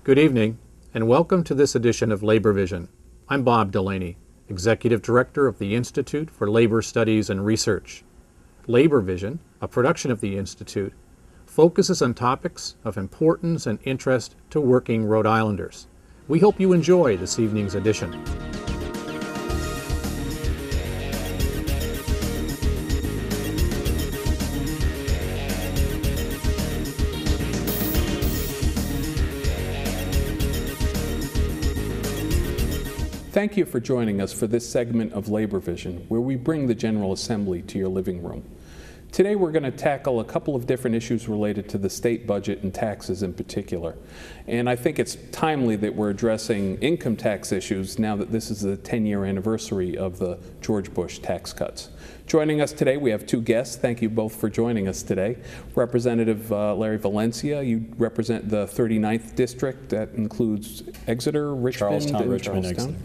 Good evening, and welcome to this edition of Labor Vision. I'm Bob Delaney, Executive Director of the Institute for Labor Studies and Research. Labor Vision, a production of the Institute, focuses on topics of importance and interest to working Rhode Islanders. We hope you enjoy this evening's edition. Thank you for joining us for this segment of Labor Vision, where we bring the General Assembly to your living room. Today we're going to tackle a couple of different issues related to the state budget and taxes in particular. And I think it's timely that we're addressing income tax issues now that this is the 10-year anniversary of the George Bush tax cuts. Joining us today, we have two guests. Thank you both for joining us today. Representative Larry Valencia, you represent the 39th District. That includes Exeter, Richmond, and Charlestown. Exeter.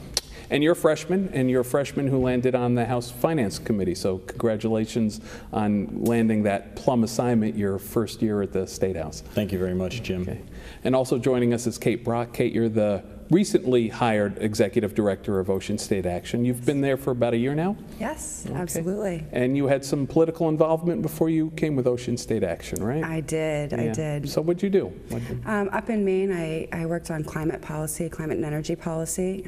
And you're a freshman who landed on the House Finance Committee, so congratulations on landing that plum assignment your first year at the State House. Thank you very much, Jim. Okay. And also joining us is Kate Brock. Kate, you're the recently hired Executive Director of Ocean State Action. You've been there for about a year now? Yes, okay. Absolutely. And you had some political involvement before you came with Ocean State Action, right? I did. So what'd you do? Up in Maine, I worked on climate policy, climate and energy policy.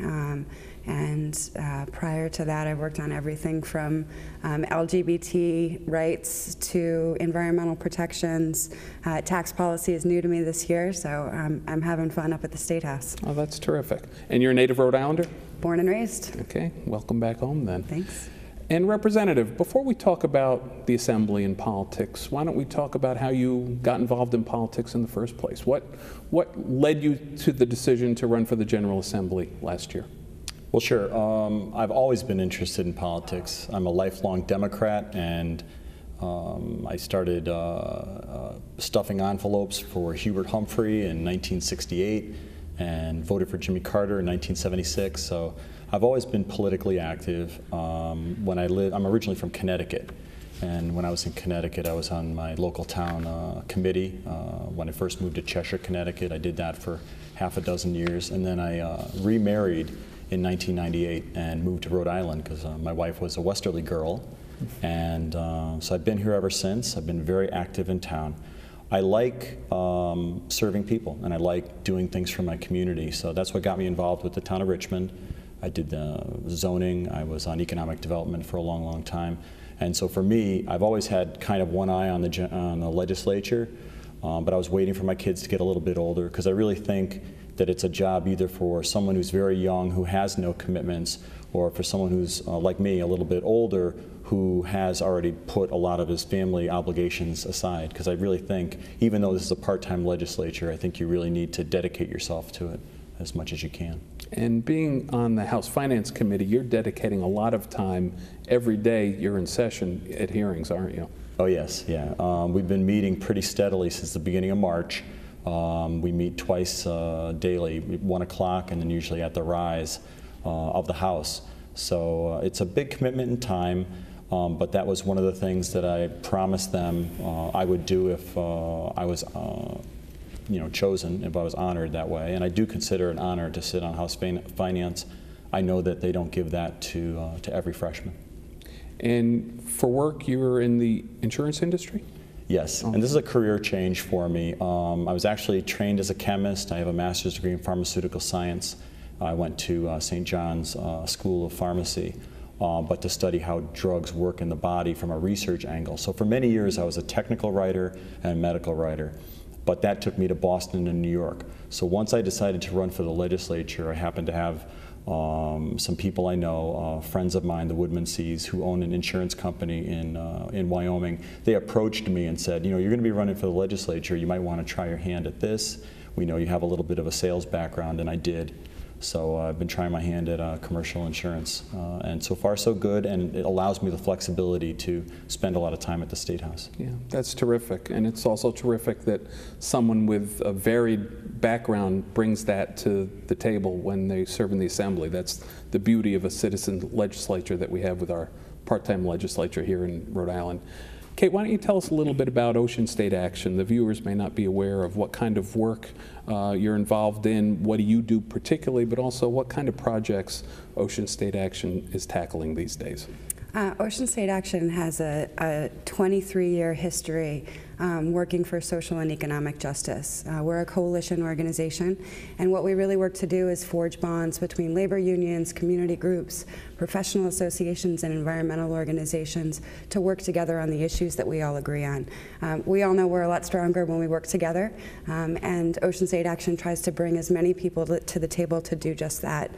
And prior to that, I worked on everything from LGBT rights to environmental protections. Tax policy is new to me this year, so I'm having fun up at the State House. Oh, that's terrific. And you're a native Rhode Islander? Born and raised. Okay, welcome back home then. Thanks. And Representative, before we talk about the Assembly and politics, why don't we talk about how you got involved in politics in the first place? What led you to the decision to run for the General Assembly last year? Well, sure. I've always been interested in politics. I'm a lifelong Democrat, and I started stuffing envelopes for Hubert Humphrey in 1968 and voted for Jimmy Carter in 1976. So I've always been politically active. I'm originally from Connecticut, and when I was in Connecticut, I was on my local town committee. When I first moved to Cheshire, Connecticut, I did that for half a dozen years, and then I remarried in 1998 and moved to Rhode Island because my wife was a Westerly girl, and so I've been here ever since. I've been very active in town. I like serving people, and I like doing things for my community, so that's what got me involved with the town of Richmond. I did zoning. I was on economic development for a long, long time, and so for me, I've always had kind of one eye on the legislature, but I was waiting for my kids to get a little bit older because I really think that it's a job either for someone who's very young who has no commitments, or for someone who's like me, a little bit older, who has already put a lot of his family obligations aside. Because I really think, even though this is a part-time legislature, I think you really need to dedicate yourself to it as much as you can. And being on the House Finance Committee, you're dedicating a lot of time every day you're in session at hearings, aren't you? Oh yes, yeah. We've been meeting pretty steadily since the beginning of March. We meet twice daily, 1 o'clock, and then usually at the rise of the House. So it's a big commitment in time, but that was one of the things that I promised them I would do if I was chosen, if I was honored that way. And I do consider it an honor to sit on House Finance. I know that they don't give that to every freshman. And for work, you were in the insurance industry? Yes, and this is a career change for me. I was actually trained as a chemist. I have a master's degree in pharmaceutical science. I went to St. John's School of Pharmacy, but to study how drugs work in the body from a research angle. So for many years I was a technical writer and a medical writer, but that took me to Boston and New York. So once I decided to run for the legislature, I happened to have some people I know, friends of mine, the Woodmansees, who own an insurance company in Wyoming. They approached me and said, you're going to be running for the legislature. You might want to try your hand at this. We know you have a little bit of a sales background, and I did. So I've been trying my hand at commercial insurance, and so far so good, and it allows me the flexibility to spend a lot of time at the State House. Yeah, that's terrific, and it's also terrific that someone with a varied background brings that to the table when they serve in the Assembly. That's the beauty of a citizen legislature that we have with our part-time legislature here in Rhode Island. Kate, why don't you tell us a little bit about Ocean State Action? The viewers may not be aware of what kind of work you're involved in, what do you do particularly, but also what kind of projects Ocean State Action is tackling these days. Ocean State Action has a 23-year history working for social and economic justice. We're a coalition organization, and what we really work to do is forge bonds between labor unions, community groups, professional associations, and environmental organizations to work together on the issues that we all agree on. We all know we're a lot stronger when we work together, and Ocean State Action tries to bring as many people to the table to do just that.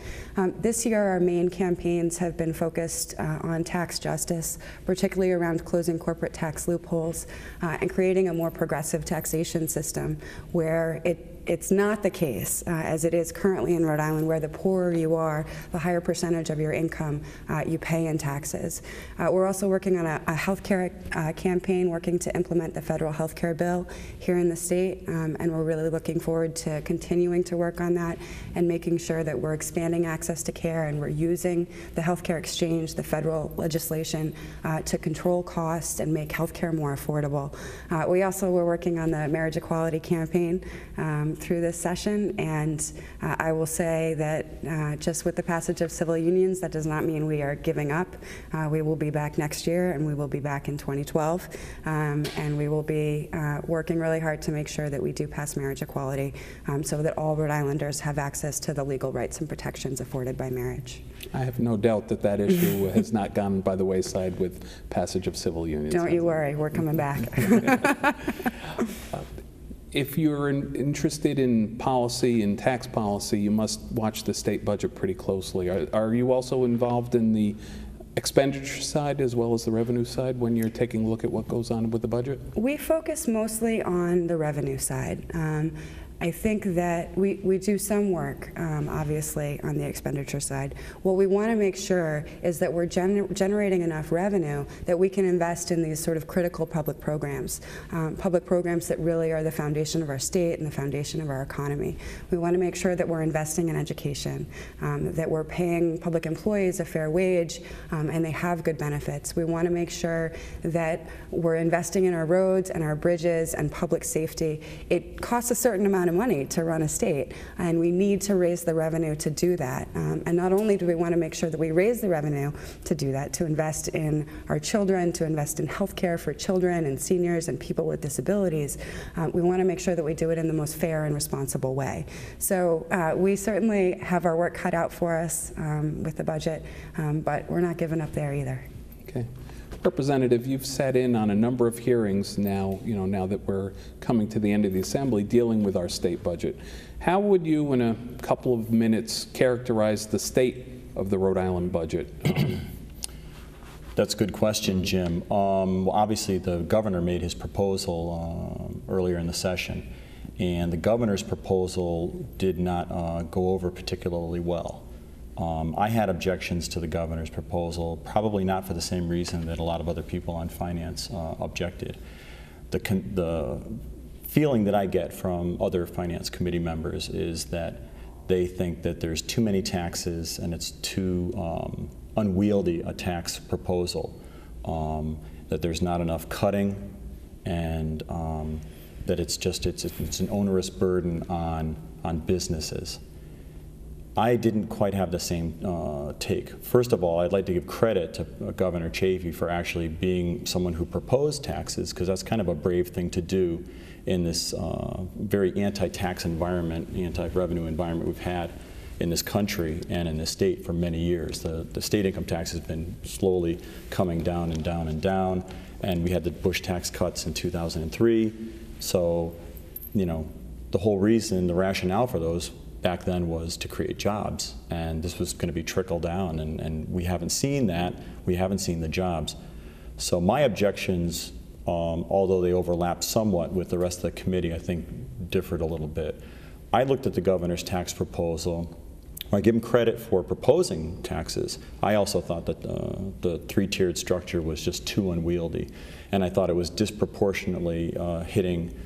This year, our main campaigns have been focused on tax justice, particularly around closing corporate tax loopholes and creating a more progressive taxation system where it's not the case, as it is currently in Rhode Island, where the poorer you are, the higher percentage of your income you pay in taxes. We're also working on a healthcare campaign, working to implement the federal healthcare bill here in the state, and we're really looking forward to continuing to work on that and making sure that we're expanding access to care and we're using the healthcare exchange, the federal legislation, to control costs and make healthcare more affordable. We also were working on the marriage equality campaign through this session, and I will say that just with the passage of civil unions, that does not mean we are giving up. We will be back next year, and we will be back in 2012, and we will be working really hard to make sure that we do pass marriage equality so that all Rhode Islanders have access to the legal rights and protections afforded by marriage. I have no doubt that that issue has not gone by the wayside with passage of civil unions. Don't you worry, we're coming back. If you're interested in policy and tax policy, you must watch the state budget pretty closely. Are you also involved in the expenditure side as well as the revenue side when you're taking a look at what goes on with the budget? We focus mostly on the revenue side. I think that we do some work, obviously, on the expenditure side. What we want to make sure is that we're generating enough revenue that we can invest in these sort of critical public programs that really are the foundation of our state and the foundation of our economy. We want to make sure that we're investing in education, that we're paying public employees a fair wage, and they have good benefits. We want to make sure that we're investing in our roads and our bridges and public safety. It costs a certain amount of money to run a state, and we need to raise the revenue to do that. And not only do we want to make sure that we raise the revenue to do that, to invest in our children, to invest in health care for children and seniors and people with disabilities, we want to make sure that we do it in the most fair and responsible way. So we certainly have our work cut out for us with the budget, but we're not giving up there either. Okay. Representative, you've sat in on a number of hearings now, now that we're coming to the end of the Assembly dealing with our state budget. How would you, in a couple of minutes, characterize the state of the Rhode Island budget? That's a good question, Jim. Well, obviously, the governor made his proposal earlier in the session, and the governor's proposal did not go over particularly well. I had objections to the governor's proposal, probably not for the same reason that a lot of other people on finance objected. The feeling that I get from other finance committee members is that they think that there's too many taxes and it's too unwieldy a tax proposal, that there's not enough cutting, and that it's an onerous burden on businesses. I didn't quite have the same take. First of all, I'd like to give credit to Governor Chafee for actually being someone who proposed taxes, because that's kind of a brave thing to do in this very anti-tax environment, anti-revenue environment we've had in this country and in this state for many years. The state income tax has been slowly coming down and down and down, and we had the Bush tax cuts in 2003. So, the whole reason, the rationale for those back then was to create jobs, and this was going to be trickle down, and we haven't seen that. We haven't seen the jobs. So my objections, although they overlap somewhat with the rest of the committee, I think differed a little bit. I looked at the governor's tax proposal. I give him credit for proposing taxes. I also thought that the three-tiered structure was just too unwieldy, and I thought it was disproportionately hitting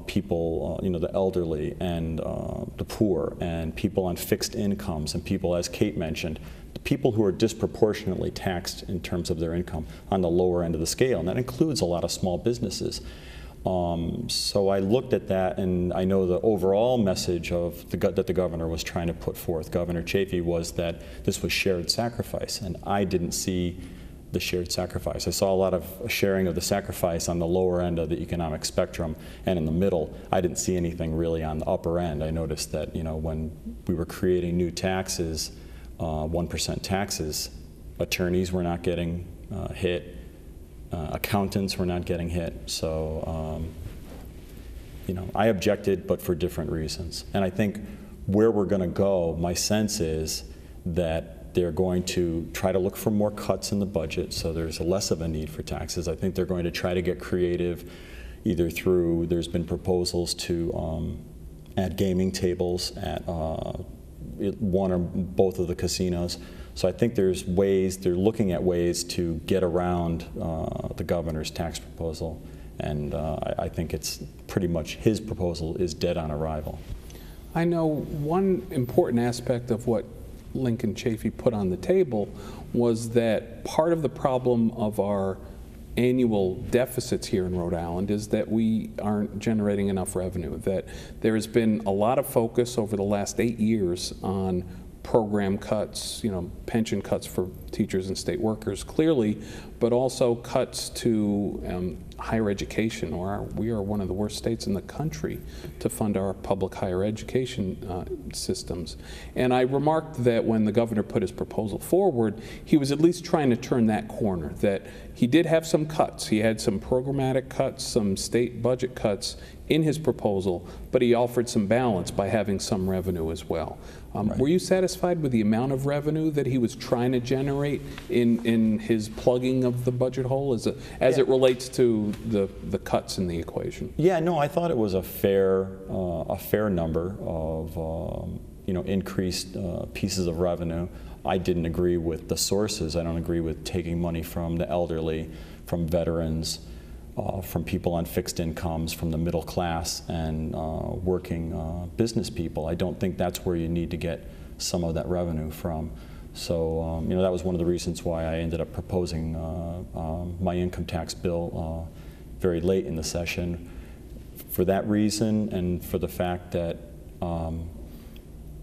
people, the elderly and the poor and people on fixed incomes and people, as Kate mentioned, the people who are disproportionately taxed in terms of their income on the lower end of the scale, and that includes a lot of small businesses. So I looked at that, and I know the overall message that the governor was trying to put forth, Governor Chafee, was that this was shared sacrifice, and I didn't see the shared sacrifice. I saw a lot of sharing of the sacrifice on the lower end of the economic spectrum, and in the middle, I didn't see anything really on the upper end. I noticed that, when we were creating new taxes, 1% taxes, attorneys were not getting hit, accountants were not getting hit. So, I objected, but for different reasons. And I think where we're going to go, my sense is that they're going to try to look for more cuts in the budget, so there's less of a need for taxes. I think they're going to try to get creative, either through, there's been proposals to add gaming tables at one or both of the casinos. So I think there's ways, they're looking at ways to get around the governor's tax proposal, and I think it's pretty much, his proposal is dead on arrival. I know one important aspect of what Lincoln Chafee put on the table was that part of the problem of our annual deficits here in Rhode Island is that we aren't generating enough revenue, that there has been a lot of focus over the last 8 years on program cuts, pension cuts for teachers and state workers, clearly, but also cuts to higher education. We are one of the worst states in the country to fund our public higher education systems. And I remarked that when the governor put his proposal forward, he was at least trying to turn that corner, that he did have some cuts. He had some programmatic cuts, some state budget cuts in his proposal, but he offered some balance by having some revenue as well. Right. Were you satisfied with the amount of revenue that he was trying to generate in his plugging of the budget hole as it relates to the cuts in the equation? Yeah, no, I thought it was a fair number of increased pieces of revenue. I didn't agree with the sources. I don't agree with taking money from the elderly, from veterans, from people on fixed incomes, from the middle class and working business people. I don't think that's where you need to get some of that revenue from. So that was one of the reasons why I ended up proposing my income tax bill very late in the session. For that reason, and for the fact that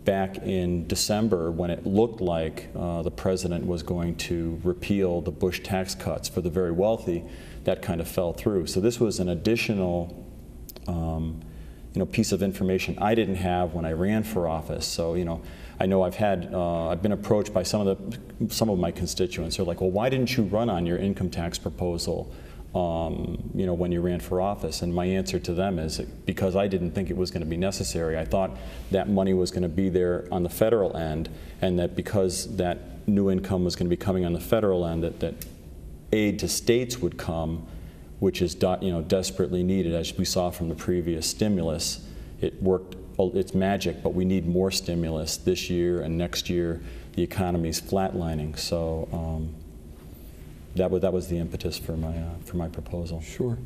back in December, when it looked like the president was going to repeal the Bush tax cuts for the very wealthy, that kind of fell through. So this was an additional piece of information I didn't have when I ran for office. So I know I've been approached by some of my constituents. They're like, well, why didn't you run on your income tax proposal when you ran for office? And my answer to them is because I didn't think it was going to be necessary. I thought that money was going to be there on the federal end, and that because that new income was going to be coming on the federal end, that aid to states would come, which is desperately needed, as we saw from the previous stimulus. It worked, it's magic, but we need more stimulus this year and next year. The economy's flatlining, so that was the impetus for my proposal. Sure.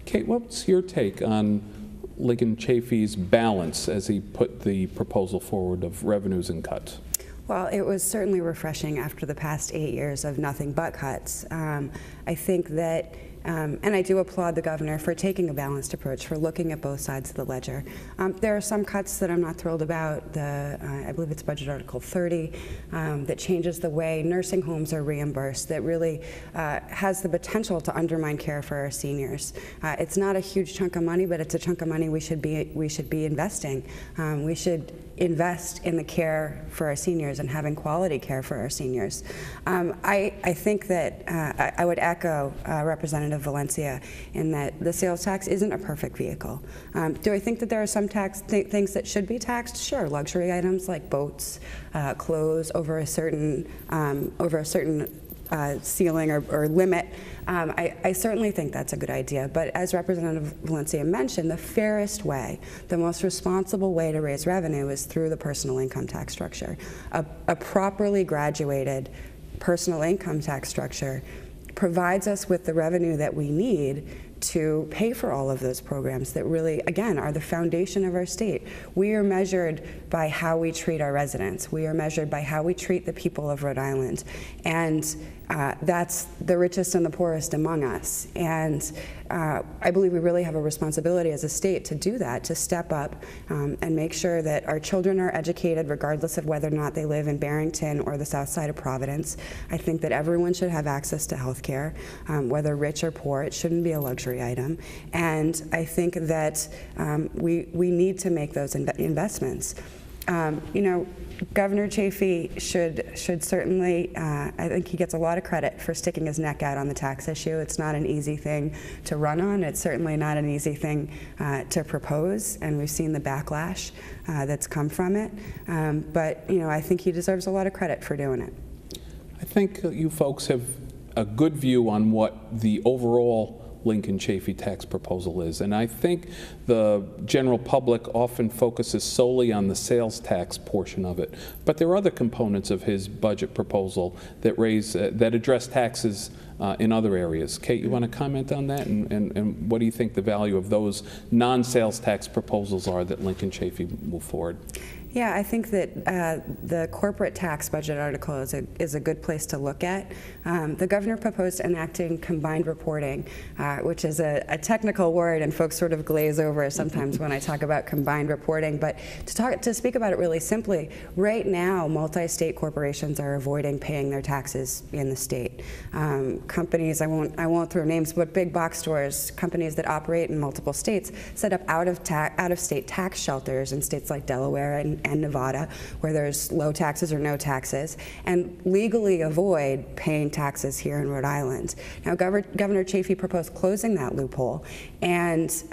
Kate, what's your take on Lincoln Chafee's balance as he put the proposal forward of revenues and cuts? Well, it was certainly refreshing after the past 8 years of nothing but cuts. I think that, and I do applaud the governor for taking a balanced approach, for looking at both sides of the ledger. There are some cuts that I'm not thrilled about. I believe it's Budget Article 30 that changes the way nursing homes are reimbursed, that really has the potential to undermine care for our seniors. It's not a huge chunk of money, but it's a chunk of money we should be investing. We should invest in the care for our seniors and having quality care for our seniors. I think that I would echo Representative Valencia in that the sales tax isn't a perfect vehicle. Do I think that there are some things that should be taxed? Sure, luxury items like boats, clothes over a certain ceiling or limit. I certainly think that's a good idea, but as Representative Valencia mentioned, the fairest way, the most responsible way to raise revenue is through the personal income tax structure. A properly graduated personal income tax structure provides us with the revenue that we need to pay for all of those programs that really, again, are the foundation of our state. We are measured by how we treat our residents. We are measured by how we treat the people of Rhode Island. And that's the richest and the poorest among us. And I believe we really have a responsibility as a state to do that, to step up and make sure that our children are educated regardless of whether or not they live in Barrington or the south side of Providence. I think that everyone should have access to health care, whether rich or poor. It shouldn't be a luxury item. And I think that we need to make those investments. You know, Governor Chafee should certainly, I think he gets a lot of credit for sticking his neck out on the tax issue. It's not an easy thing to run on. It's certainly not an easy thing to propose, and we've seen the backlash that's come from it. But, you know, I think he deserves a lot of credit for doing it. I think you folks have a good view on what the overall Lincoln Chafee tax proposal is. And I think the general public often focuses solely on the sales tax portion of it. But there are other components of his budget proposal that that address taxes in other areas. Kate, you want to comment on that? And what do you think the value of those non-sales tax proposals are that Lincoln Chafee will forward? Yeah, I think that the corporate tax budget article is a good place to look at. The governor proposed enacting combined reporting, which is a technical word, and folks sort of glaze over sometimes when I talk about combined reporting. But to speak about it really simply, right now, multi-state corporations are avoiding paying their taxes in the state. Companies, I won't throw names, but big box stores, companies that operate in multiple states, set up out-of-state tax shelters in states like Delaware and Nevada, where there's low taxes or no taxes, and legally avoid paying taxes here in Rhode Island. Now, Governor Chafee proposed closing that loophole and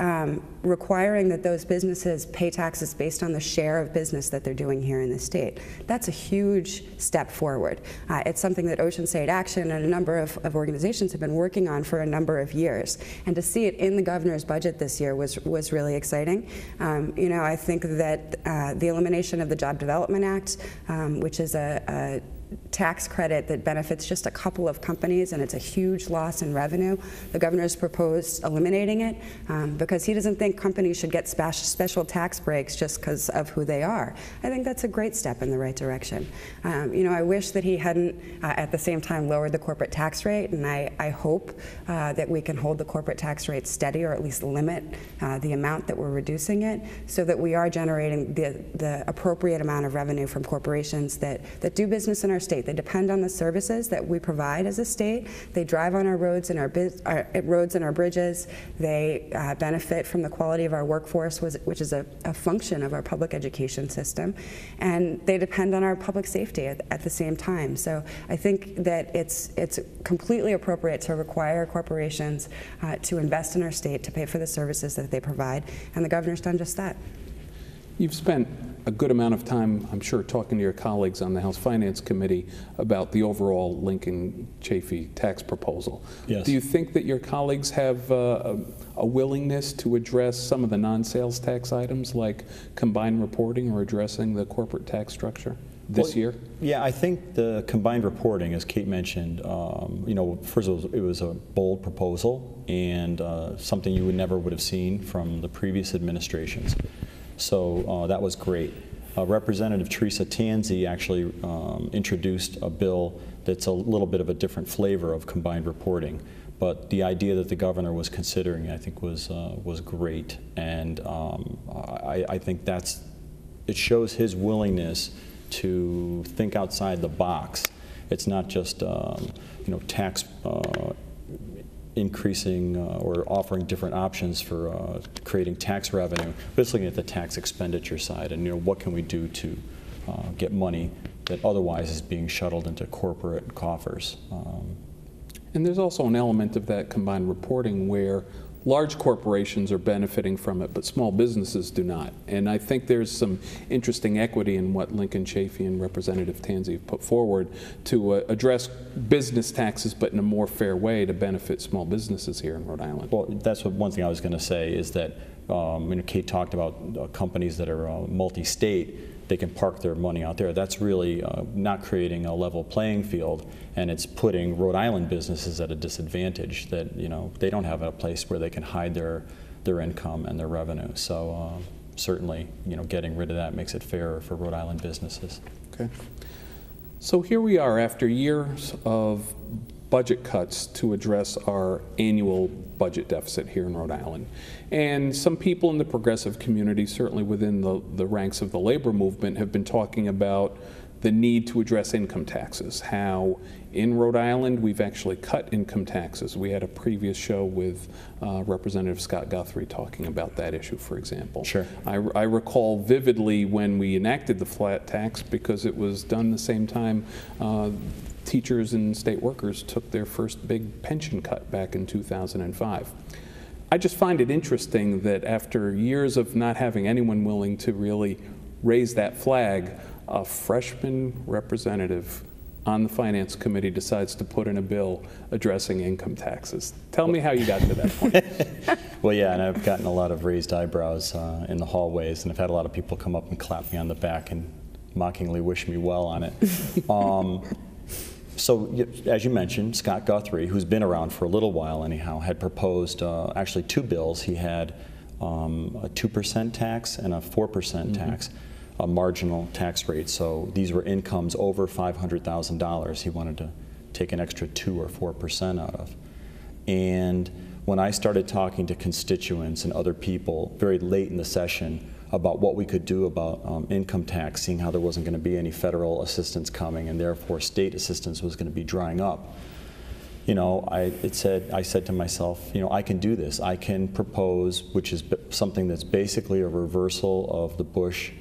requiring that those businesses pay taxes based on the share of business that they're doing here in the state. That's a huge step forward. It's something that Ocean State Action and a number of organizations have been working on for a number of years. And to see it in the governor's budget this year was really exciting. You know, I think that the elimination of the Job Development Act, which is a tax credit that benefits just a couple of companies, and it's a huge loss in revenue. The governor's proposed eliminating it because he doesn't think companies should get special tax breaks just because of who they are. I think that's a great step in the right direction. You know, I wish that he hadn't at the same time lowered the corporate tax rate, and I hope that we can hold the corporate tax rate steady, or at least limit the amount that we're reducing it, so that we are generating the appropriate amount of revenue from corporations that do business in our state. They depend on the services that we provide as a state. They drive on our roads and our bridges. They benefit from the quality of our workforce, which is a function of our public education system. And they depend on our public safety at the same time. So I think that it's completely appropriate to require corporations to invest in our state to pay for the services that they provide. And the governor's done just that. You've spent a good amount of time, I'm sure, talking to your colleagues on the House Finance Committee about the overall Lincoln Chafee tax proposal. Yes. Do you think that your colleagues have a willingness to address some of the non-sales tax items like combined reporting or addressing the corporate tax structure this year? Yeah, I think the combined reporting, as Kate mentioned, you know, first of all, it was a bold proposal and something you never would have seen from the previous administrations. So that was great. Representative Teresa Tanzi actually introduced a bill that's a little bit of a different flavor of combined reporting. But the idea that the governor was considering, I think, was great. And I think it shows his willingness to think outside the box. It's not just you know, tax increasing or offering different options for creating tax revenue, but it's looking at the tax expenditure side and, you know, what can we do to get money that otherwise is being shuttled into corporate coffers. And there's also an element of that combined reporting where large corporations are benefiting from it, but small businesses do not. And I think there's some interesting equity in what Lincoln Chafee and Representative Tanzi have put forward to address business taxes, but in a more fair way to benefit small businesses here in Rhode Island. Well, that's one thing I was going to say is that you know, Kate talked about companies that are multi-state. they can park their money out there. That's really not creating a level playing field, and it's putting Rhode Island businesses at a disadvantage that, you know, they don't have a place where they can hide their income and their revenue. So certainly, you know, getting rid of that makes it fairer for Rhode Island businesses. Okay. So here we are after years of budget cuts to address our annual budget deficit here in Rhode Island. And some people in the progressive community, certainly within the ranks of the labor movement, have been talking about the need to address income taxes, how in Rhode Island we've actually cut income taxes. We had a previous show with Representative Scott Guthrie talking about that issue, for example. Sure. I recall vividly when we enacted the flat tax, because it was done the same time teachers and state workers took their first big pension cut back in 2005. I just find it interesting that after years of not having anyone willing to really raise that flag, a freshman representative on the Finance Committee decides to put in a bill addressing income taxes. Tell me how you got to that point. Well, yeah, and I've gotten a lot of raised eyebrows in the hallways, and I've had a lot of people come up and clap me on the back and mockingly wish me well on it. So, as you mentioned, Scott Guthrie, who's been around for a little while anyhow, had proposed actually two bills. He had a 2% tax and a 4% tax, a marginal tax rate. So these were incomes over $500,000 he wanted to take an extra 2 or 4% out of. And when I started talking to constituents and other people very late in the session about what we could do about income tax, seeing how there wasn't going to be any federal assistance coming and therefore state assistance was going to be drying up, you know, I said to myself, you know, I can do this. I can propose, which is something that's basically a reversal of the Bush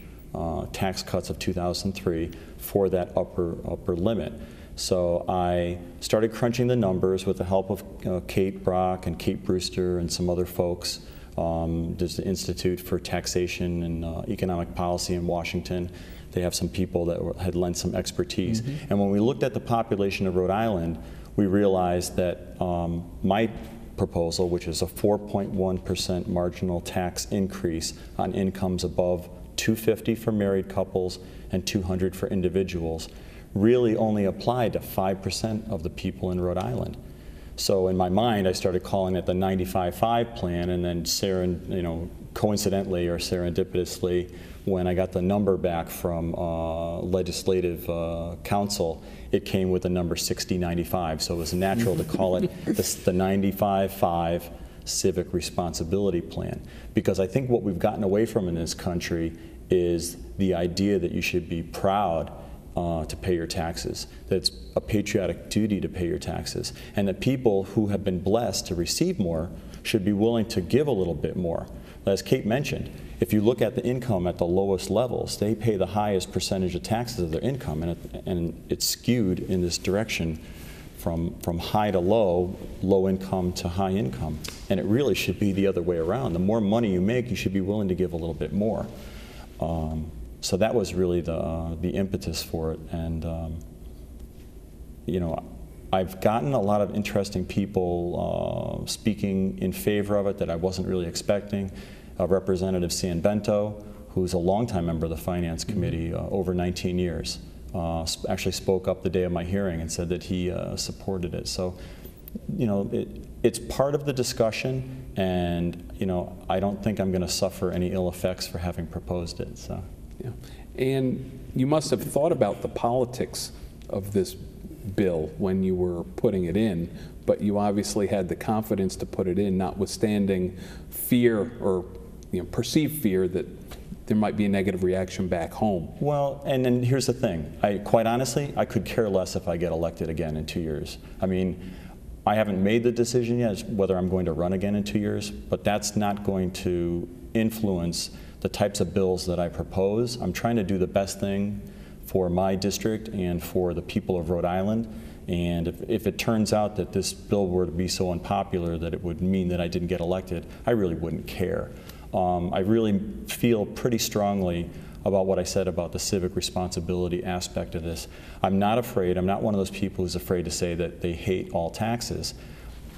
tax cuts of 2003 for that upper limit. So I started crunching the numbers with the help of Kate Brock and Kate Brewster and some other folks. There's the Institute for Taxation and Economic Policy in Washington. They have some people that had lent some expertise. And when we looked at the population of Rhode Island, we realized that my proposal, which is a 4.1% marginal tax increase on incomes above $250 for married couples and $200 for individuals, really only applied to 5% of the people in Rhode Island. So in my mind, I started calling it the 95-5 plan, and then coincidentally or serendipitously, when I got the number back from Legislative Council, it came with the number 6095. So it was natural to call it the 95-5 Civic Responsibility Plan, because I think what we've gotten away from in this country is the idea that you should be proud to pay your taxes, that it's a patriotic duty to pay your taxes, and that people who have been blessed to receive more should be willing to give a little bit more. As Kate mentioned, if you look at the income at the lowest levels, they pay the highest percentage of taxes of their income, and it's skewed in this direction from high to low, low income to high income. And it really should be the other way around. The more money you make, you should be willing to give a little bit more. So that was really the impetus for it. And you know, I've gotten a lot of interesting people speaking in favor of it that I wasn't really expecting. Representative San Bento, who's a longtime member of the Finance Committee, over 19 years, actually spoke up the day of my hearing and said that he supported it. So, you know, it's part of the discussion, and you know, I don't think I'm going to suffer any ill effects for having proposed it. So. Yeah. And you must have thought about the politics of this bill when you were putting it in, but you obviously had the confidence to put it in, notwithstanding fear or perceived fear that there might be a negative reaction back home. Well, and then here's the thing. Quite honestly, I could care less if I get elected again in 2 years. I mean, I haven't made the decision yet whether I'm going to run again in 2 years, but that's not going to influence the types of bills that I propose. I'm trying to do the best thing for my district and for the people of Rhode Island. And if it turns out that this bill were to be so unpopular that it would mean that I didn't get elected, I really wouldn't care. I really feel pretty strongly about what I said about the civic responsibility aspect of this. I'm not afraid. I'm not one of those people who's afraid to say that they hate all taxes.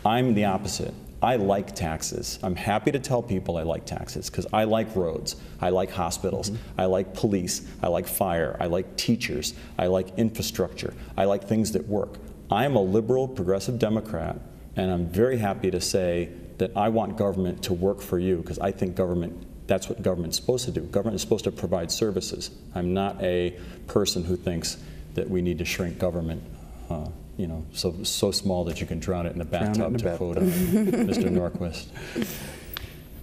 I'm the opposite. I like taxes. I'm happy to tell people I like taxes because I like roads, I like hospitals, I like police, I like fire, I like teachers, I like infrastructure, I like things that work. I'm a liberal, progressive Democrat, and I'm very happy to say that I want government to work for you because I think that's what government's supposed to do. Government is supposed to provide services. I'm not a person who thinks that we need to shrink government, so small that you can drown it in a bathtub, to quote Mr. Norquist.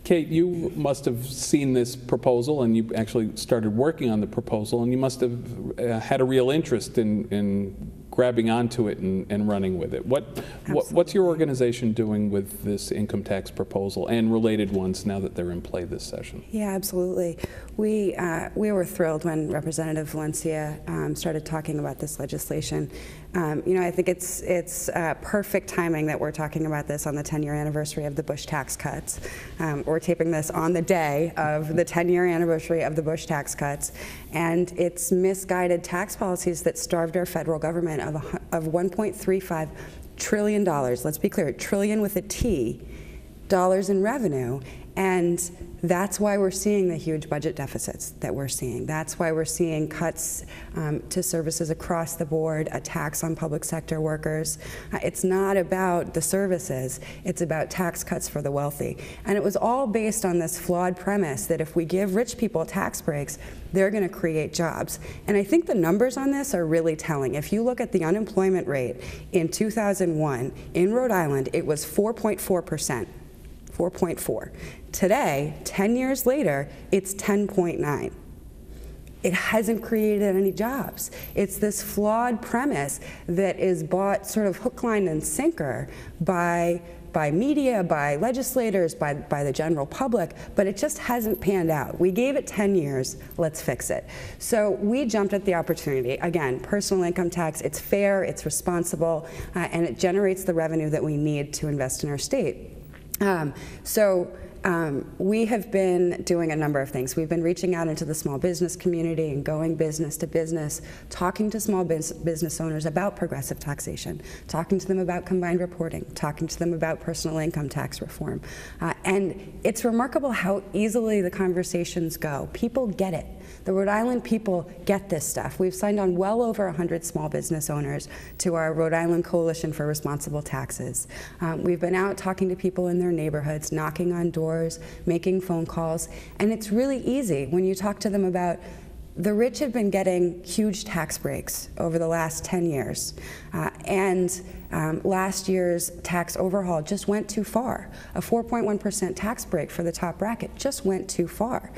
Kate, you must have seen this proposal, and you actually started working on the proposal, and you must have had a real interest in grabbing onto it and running with it. What's your organization doing with this income tax proposal and related ones now that they're in play this session? Yeah, absolutely. We were thrilled when Representative Valencia started talking about this legislation. I think it's perfect timing that we're talking about this on the 10-year anniversary of the Bush tax cuts. We're taping this on the day of the 10-year anniversary of the Bush tax cuts, and it's misguided tax policies that starved our federal government of $1.35 trillion. Let's be clear, trillion with a T, dollars in revenue. And that's why we're seeing the huge budget deficits that we're seeing. That's why we're seeing cuts to services across the board, a tax on public sector workers. It's not about the services, it's about tax cuts for the wealthy. And it was all based on this flawed premise that if we give rich people tax breaks, they're going to create jobs. And I think the numbers on this are really telling. If you look at the unemployment rate in 2001 in Rhode Island, it was 4.4%. 4.4. Today, 10 years later, it's 10.9. It hasn't created any jobs. It's this flawed premise that is bought sort of hook, line, and sinker by media, by legislators, by the general public, but it just hasn't panned out. We gave it 10 years, let's fix it. So we jumped at the opportunity. Again, personal income tax, it's fair, it's responsible, and it generates the revenue that we need to invest in our state. We have been doing a number of things. We've been reaching out into the small business community and going business to business, talking to small business owners about progressive taxation, talking to them about combined reporting, talking to them about personal income tax reform. And it's remarkable how easily the conversations go. People get it. The Rhode Island people get this stuff. We've signed on well over 100 small business owners to our Rhode Island Coalition for Responsible Taxes. We've been out talking to people in their neighborhoods, knocking on doors, making phone calls, and it's really easy when you talk to them about the rich have been getting huge tax breaks over the last 10 years, and last year's tax overhaul just went too far. A 4.1% tax break for the top bracket just went too far.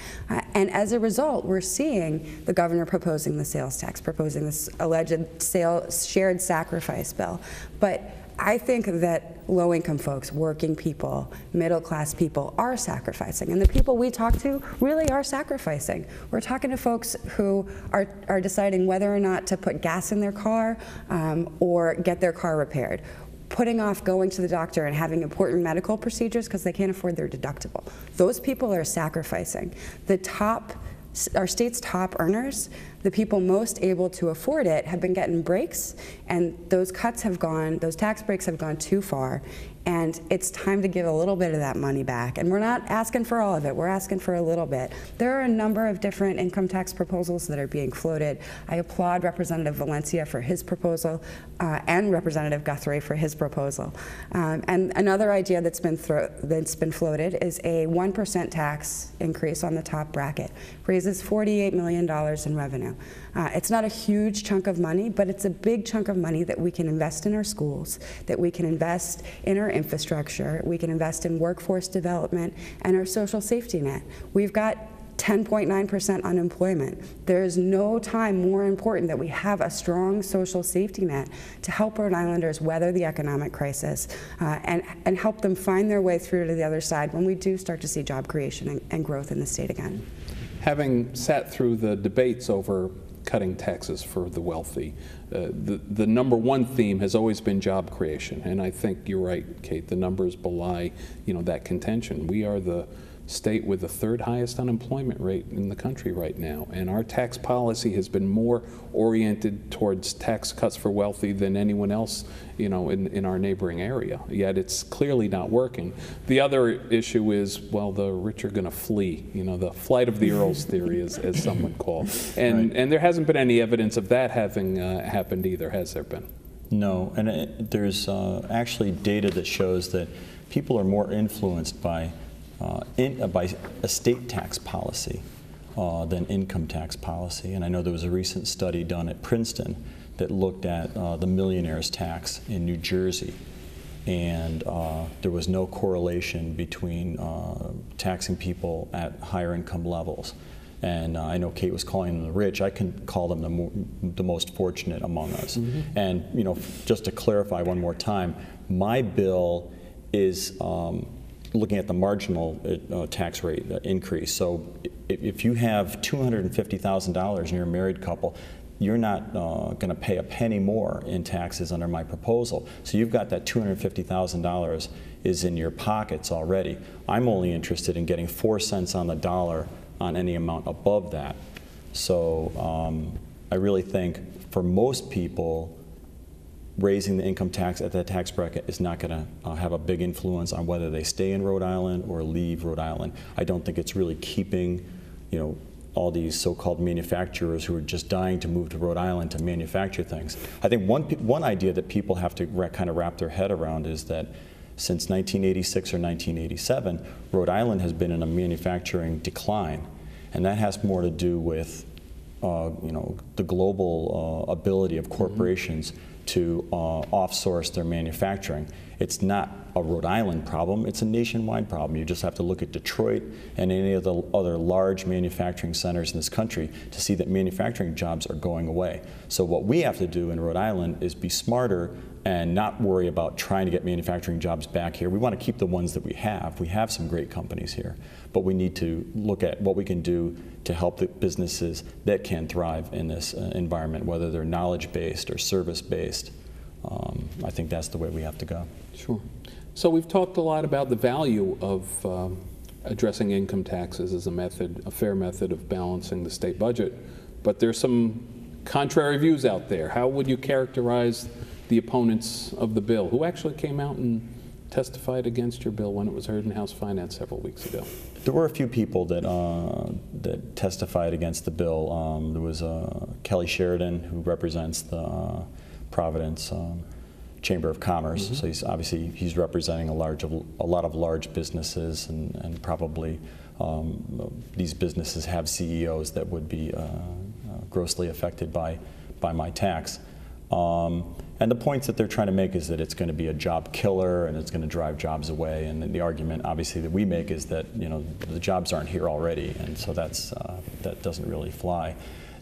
And as a result, we're seeing the governor proposing the sales tax, proposing this alleged shared sacrifice bill. But I think that low-income folks, working people, middle-class people are sacrificing, and the people we talk to really are sacrificing. We're talking to folks who are deciding whether or not to put gas in their car or get their car repaired, putting off going to the doctor and having important medical procedures because they can't afford their deductible. Those people are sacrificing. Our state's top earners, the people most able to afford it, have been getting breaks, and those tax breaks have gone too far, and it's time to give a little bit of that money back. And we're not asking for all of it, we're asking for a little bit. There are a number of different income tax proposals that are being floated. I applaud Representative Valencia for his proposal and Representative Guthrie for his proposal. And another idea that's been floated is a 1% tax increase on the top bracket. Raises $48 million in revenue. It's not a huge chunk of money, but it's a big chunk of money that we can invest in our schools, that we can invest in our infrastructure, we can invest in workforce development and our social safety net. We've got 10.9% unemployment. There is no time more important that we have a strong social safety net to help Rhode Islanders weather the economic crisis and help them find their way through to the other side when we do start to see job creation and growth in the state again. Having sat through the debates over cutting taxes for the wealthy, the number one theme has always been job creation, and I think you're right, Kate. The numbers belie, that contention. We are the state with the third highest unemployment rate in the country right now. And our tax policy has been more oriented towards tax cuts for wealthy than anyone else, you know, in our neighboring area. Yet it's clearly not working. The other issue is, well, the rich are going to flee. You know, the flight of the Earls theory, as some would call. And Right. and there hasn't been any evidence of that having happened either, has there been? No, and there's actually data that shows that people are more influenced by estate tax policy than income tax policy. And I know there was a recent study done at Princeton that looked at the millionaire's tax in New Jersey. And there was no correlation between taxing people at higher income levels. And I know Kate was calling them the rich. I can call them the most fortunate among us. Mm-hmm. And you know, just to clarify one more time, my bill is looking at the marginal tax rate increase. So if you have $250,000 and you're a married couple, you're not going to pay a penny more in taxes under my proposal. So you've got that $250,000 is in your pockets already. I'm only interested in getting 4 cents on the dollar on any amount above that. So I really think for most people, raising the income tax at that tax bracket is not going to have a big influence on whether they stay in Rhode Island or leave Rhode Island. I don't think it's really keeping, you know, all these so-called manufacturers who are just dying to move to Rhode Island to manufacture things. I think one idea that people have to kind of wrap their head around is that since 1986 or 1987, Rhode Island has been in a manufacturing decline, and that has more to do with you know, the global ability of corporations to off-source their manufacturing. It's not a Rhode Island problem, it's a nationwide problem. You just have to look at Detroit and any of the other large manufacturing centers in this country to see that manufacturing jobs are going away. So what we have to do in Rhode Island is be smarter and not worry about trying to get manufacturing jobs back here. We want to keep the ones that we have. We have some great companies here, but we need to look at what we can do to help the businesses that can thrive in this environment, whether they're knowledge-based or service-based. I think that's the way we have to go. Sure. So we've talked a lot about the value of addressing income taxes as a fair method of balancing the state budget, but there's some contrary views out there. How would you characterize the opponents of the bill, who actually came out and testified against your bill when it was heard in House Finance several weeks ago? There were a few people that testified against the bill. There was Kelly Sheridan, who represents the Providence Chamber of Commerce. Mm-hmm. So he's representing a lot of large businesses, and probably these businesses have CEOs that would be grossly affected by my tax. And the points that they're trying to make is that it's going to be a job killer and it's going to drive jobs away. And the argument, obviously, that we make is that, you know, the jobs aren't here already, and so that doesn't really fly.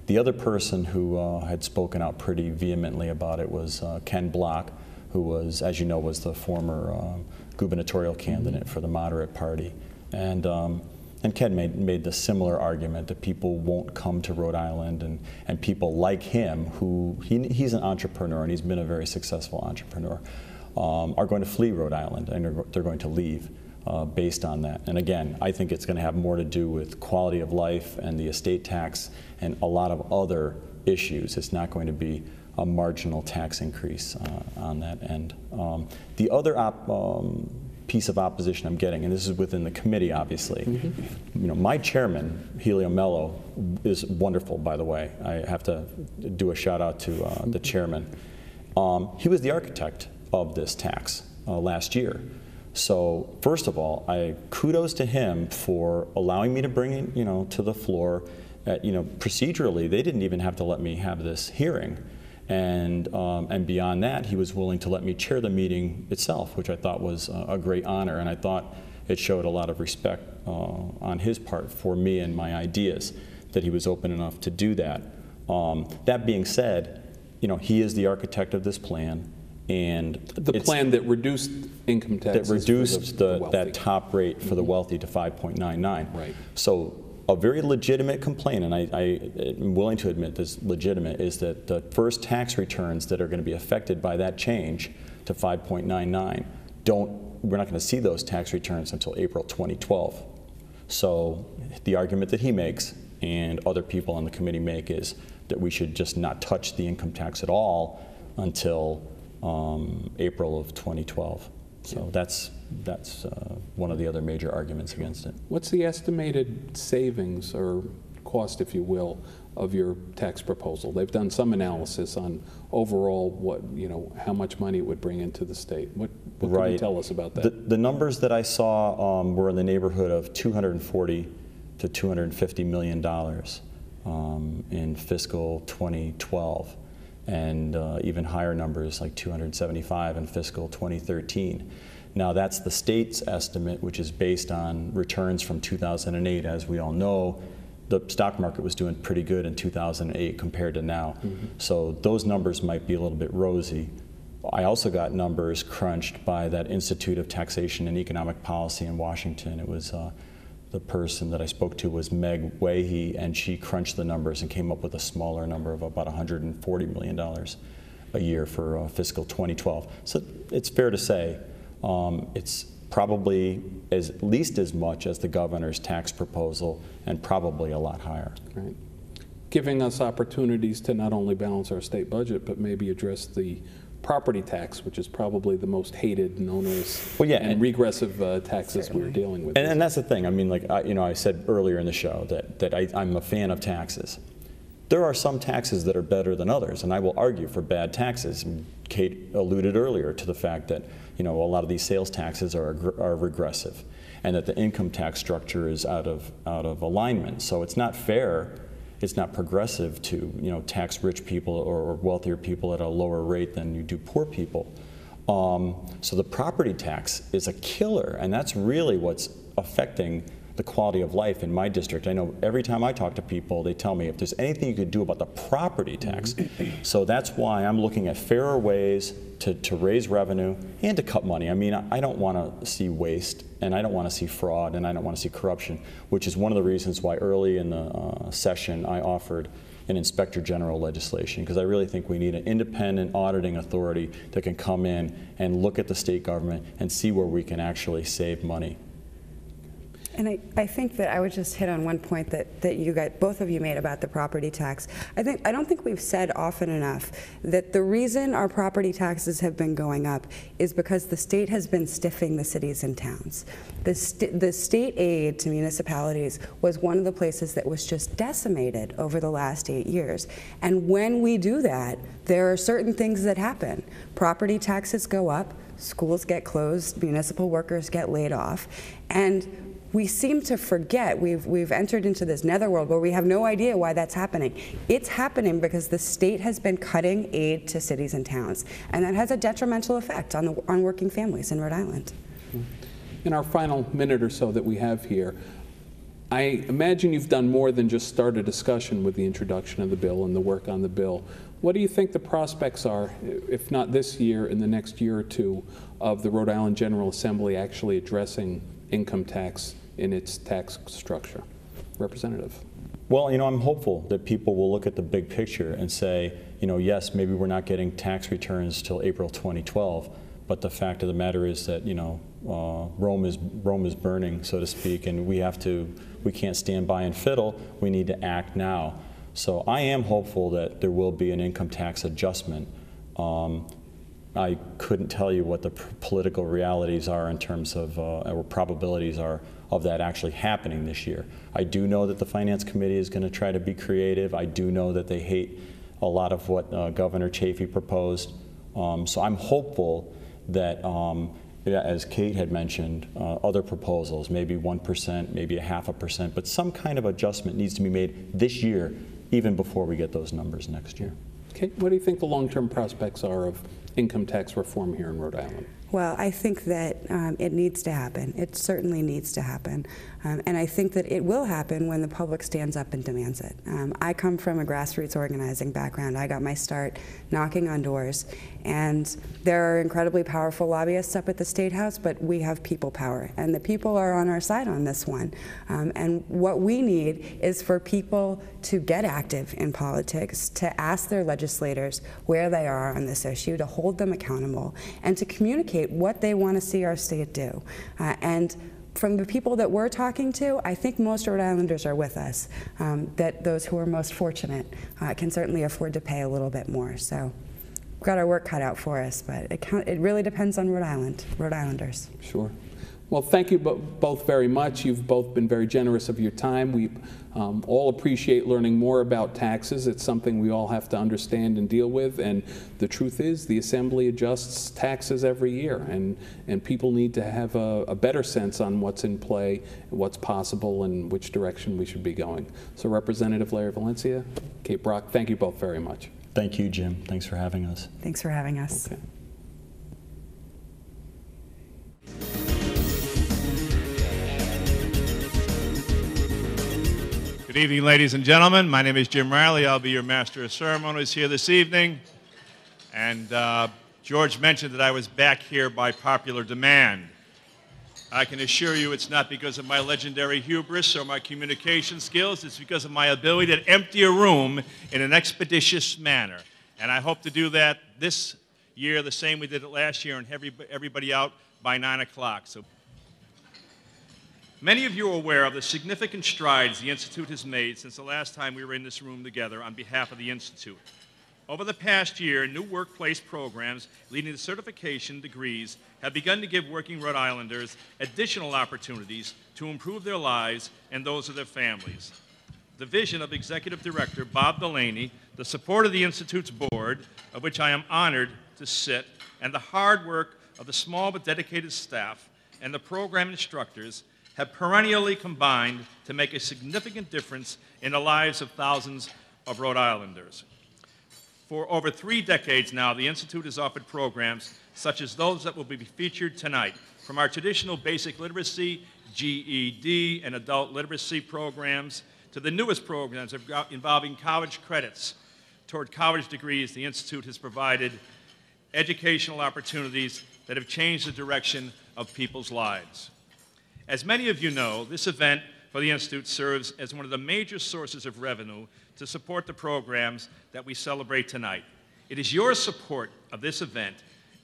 The other person who had spoken out pretty vehemently about it was Ken Block, who was, as you know, was the former gubernatorial candidate for the moderate party. And Ken made the similar argument that people won't come to Rhode Island, and people like him, who he's an entrepreneur and he's been a very successful entrepreneur, are going to flee Rhode Island, and they're going to leave based on that. And again, I think it's going to have more to do with quality of life and the estate tax and a lot of other issues. It's not going to be a marginal tax increase on that end. The other piece of opposition I'm getting, and this is within the committee, obviously. Mm-hmm. You know, my chairman, Helio Mello, is wonderful, by the way. I have to do a shout out to the chairman. He was the architect of this tax last year. So first of all, kudos to him for allowing me to bring it, you know, to the floor. You know, procedurally, they didn't even have to let me have this hearing. And beyond that, he was willing to let me chair the meeting itself, which I thought was a great honor, and I thought it showed a lot of respect on his part for me and my ideas, that he was open enough to do that. That being said, you know, he is the architect of this plan, and the plan that reduced income taxes, that reduced the that top rate for the wealthy to 5.99. Right. So a very legitimate complaint, and I am willing to admit this legitimate, is that the first tax returns that are going to be affected by that change to 5.99 we're not going to see those tax returns until April 2012. So the argument that he makes and other people on the committee make is that we should just not touch the income tax at all until April of 2012. So that's one of the other major arguments against it. What's the estimated savings or cost, if you will, of your tax proposal? They've done some analysis on overall what, how much money it would bring into the state. What can you tell us about that? The numbers that I saw were in the neighborhood of $240 to $250 million in fiscal 2012, and even higher numbers like 275 in fiscal 2013. Now that's the state's estimate, which is based on returns from 2008. As we all know, the stock market was doing pretty good in 2008 compared to now. So those numbers might be a little bit rosy. I also got numbers crunched by that Institute of Taxation and Economic Policy in Washington. It was the person that I spoke to was Meg Wahey, and she crunched the numbers and came up with a smaller number of about $140 million a year for fiscal 2012. So it's fair to say it's probably at least as much as the governor's tax proposal, and probably a lot higher. Right. Giving us opportunities to not only balance our state budget, but maybe address the property tax, which is probably the most hated and onerous and regressive taxes we're dealing with. And that's the thing. I mean, like I said earlier in the show that I'm a fan of taxes. There are some taxes that are better than others, and I will argue for bad taxes. Kate alluded earlier to the fact that a lot of these sales taxes are regressive, and that the income tax structure is out of alignment. So it's not fair. It's not progressive to tax rich people or wealthier people at a lower rate than you do poor people. So the property tax is a killer, and that's really what's affecting the quality of life in my district. I know every time I talk to people, they tell me if there's anything you could do about the property tax. So that's why I'm looking at fairer ways to raise revenue and to cut money. I mean, I don't want to see waste, and I don't want to see fraud, and I don't want to see corruption, which is one of the reasons why early in the session I offered an inspector general legislation, because I really think we need an independent auditing authority that can come in and look at the state government and see where we can actually save money. And I think that I would just hit on one point that you guys, both of you made about the property tax. I don't think we've said often enough that the reason our property taxes have been going up is because the state has been stiffing the cities and towns. The state aid to municipalities was one of the places that was just decimated over the last 8 years. And when we do that, there are certain things that happen. Property taxes go up, schools get closed, municipal workers get laid off, and we seem to forget, we've entered into this netherworld where we have no idea why that's happening. It's happening because the state has been cutting aid to cities and towns, and that has a detrimental effect on working families in Rhode Island. In our final minute or so that we have here, I imagine you've done more than just start a discussion with the introduction of the bill and the work on the bill. What do you think the prospects are, if not this year, in the next year or two, of the Rhode Island General Assembly actually addressing income tax in its tax structure? Representative. Well, I'm hopeful that people will look at the big picture and say, yes, maybe we're not getting tax returns till April 2012, but the fact of the matter is that, Rome is burning, so to speak, and we can't stand by and fiddle. We need to act now. So I am hopeful that there will be an income tax adjustment. I couldn't tell you what the political realities are in terms of, or probabilities are of that actually happening this year. I do know that the Finance Committee is going to try to be creative. I do know that they hate a lot of what Governor Chafee proposed. So I'm hopeful that, as Kate had mentioned, other proposals, maybe 1%, maybe 0.5%, but some kind of adjustment needs to be made this year, even before we get those numbers next year. Kate, what do you think the long-term prospects are of income tax reform here in Rhode Island? Well, I think that it needs to happen. It certainly needs to happen. And I think that it will happen when the public stands up and demands it. I come from a grassroots organizing background. I got my start knocking on doors. And there are incredibly powerful lobbyists up at the State House, but we have people power. And the people are on our side on this one. And what we need is for people to get active in politics, to ask their legislators where they are on this issue, to hold them accountable, and to communicate what they want to see our state do. And from the people that we're talking to, I think most Rhode Islanders are with us. That those who are most fortunate can certainly afford to pay a little bit more. So we've got our work cut out for us, but it really depends on Rhode Islanders. Sure. Well, thank you both very much. You've both been very generous of your time. We all appreciate learning more about taxes. It's something we all have to understand and deal with. And the truth is, the Assembly adjusts taxes every year, and people need to have a better sense on what's in play, what's possible, and which direction we should be going. So, Representative Larry Valencia, Kate Brock, thank you both very much. Thank you, Jim. Thanks for having us. Thanks for having us. Okay. Good evening, ladies and gentlemen. My name is Jim Riley. I'll be your Master of Ceremonies here this evening. And George mentioned that I was back here by popular demand. I can assure you it's not because of my legendary hubris or my communication skills. It's because of my ability to empty a room in an expeditious manner. And I hope to do that this year the same we did it last year and have everybody out by 9 o'clock. So, many of you are aware of the significant strides the Institute has made since the last time we were in this room together on behalf of the Institute. Over the past year, new workplace programs leading to certification degrees have begun to give working Rhode Islanders additional opportunities to improve their lives and those of their families. The vision of Executive Director Bob Delaney, the support of the Institute's board, of which I am honored to sit, and the hard work of the small but dedicated staff and the program instructors have perennially combined to make a significant difference in the lives of thousands of Rhode Islanders. For over 3 decades now, the Institute has offered programs such as those that will be featured tonight, from our traditional basic literacy, GED, and adult literacy programs, to the newest programs involving college credits toward college degrees. The Institute has provided educational opportunities that have changed the direction of people's lives. As many of you know, this event for the Institute serves as one of the major sources of revenue to support the programs that we celebrate tonight. It is your support of this event